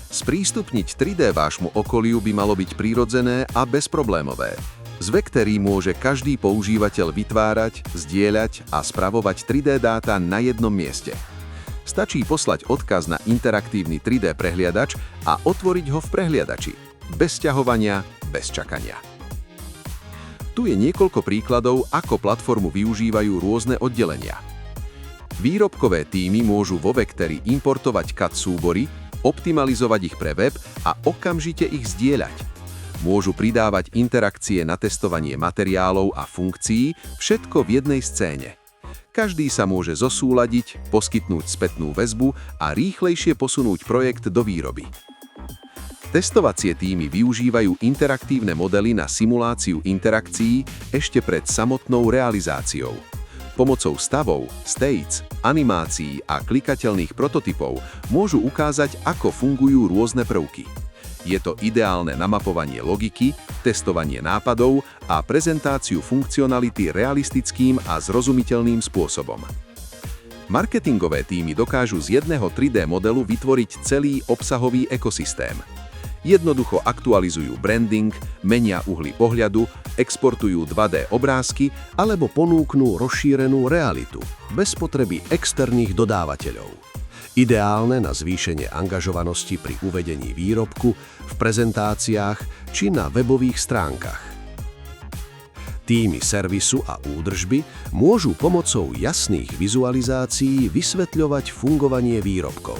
Sprístupniť 3D vášmu okoliu by malo byť prirodzené a bezproblémové. Z Vectery môže každý používateľ vytvárať, zdieľať a spravovať 3D dáta na jednom mieste. Stačí poslať odkaz na interaktívny 3D prehliadač a otvoriť ho v prehliadači. Bez ťahovania, bez čakania. Tu je niekoľko príkladov, ako platformu využívajú rôzne oddelenia. Výrobkové tímy môžu vo Vectery importovať CAD súbory, optimalizovať ich pre web a okamžite ich zdieľať. Môžu pridávať interakcie na testovanie materiálov a funkcií, všetko v jednej scéne. Každý sa môže zosúladiť, poskytnúť spätnú väzbu a rýchlejšie posunúť projekt do výroby. Testovacie tímy využívajú interaktívne modely na simuláciu interakcií ešte pred samotnou realizáciou. Pomocou stavov, states, animácií a klikateľných prototypov môžu ukázať, ako fungujú rôzne prvky. Je to ideálne na mapovanie logiky, testovanie nápadov a prezentáciu funkcionality realistickým a zrozumiteľným spôsobom. Marketingové tímy dokážu z jedného 3D modelu vytvoriť celý obsahový ekosystém. Jednoducho aktualizujú branding, menia uhly pohľadu, exportujú 2D obrázky alebo ponúknú rozšírenú realitu, bez potreby externých dodávateľov. Ideálne na zvýšenie angažovanosti pri uvedení výrobku, v prezentáciách či na webových stránkach. Tímy servisu a údržby môžu pomocou jasných vizualizácií vysvetľovať fungovanie výrobkov.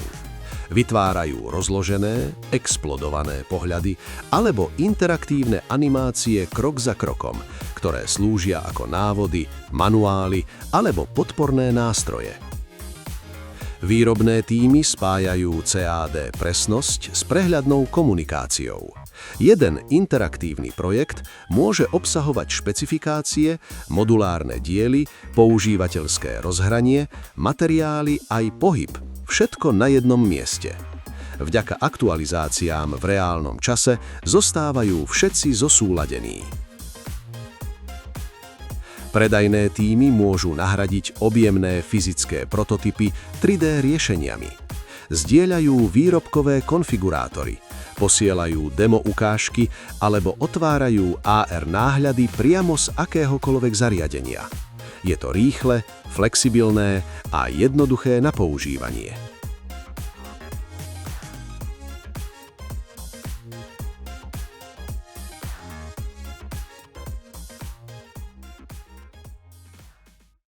Vytvárajú rozložené, explodované pohľady alebo interaktívne animácie krok za krokom, ktoré slúžia ako návody, manuály alebo podporné nástroje. Výrobné tímy spájajú CAD presnosť s prehľadnou komunikáciou. Jeden interaktívny projekt môže obsahovať špecifikácie, modulárne diely, používateľské rozhranie, materiály aj pohyb, všetko na jednom mieste. Vďaka aktualizáciám v reálnom čase zostávajú všetci zosúladení. Predajné tímy môžu nahradiť objemné fyzické prototypy 3D riešeniami. Zdieľajú výrobkové konfigurátory, posielajú demo ukážky alebo otvárajú AR náhľady priamo z akéhokoľvek zariadenia. Je to rýchle, flexibilné a jednoduché na používanie.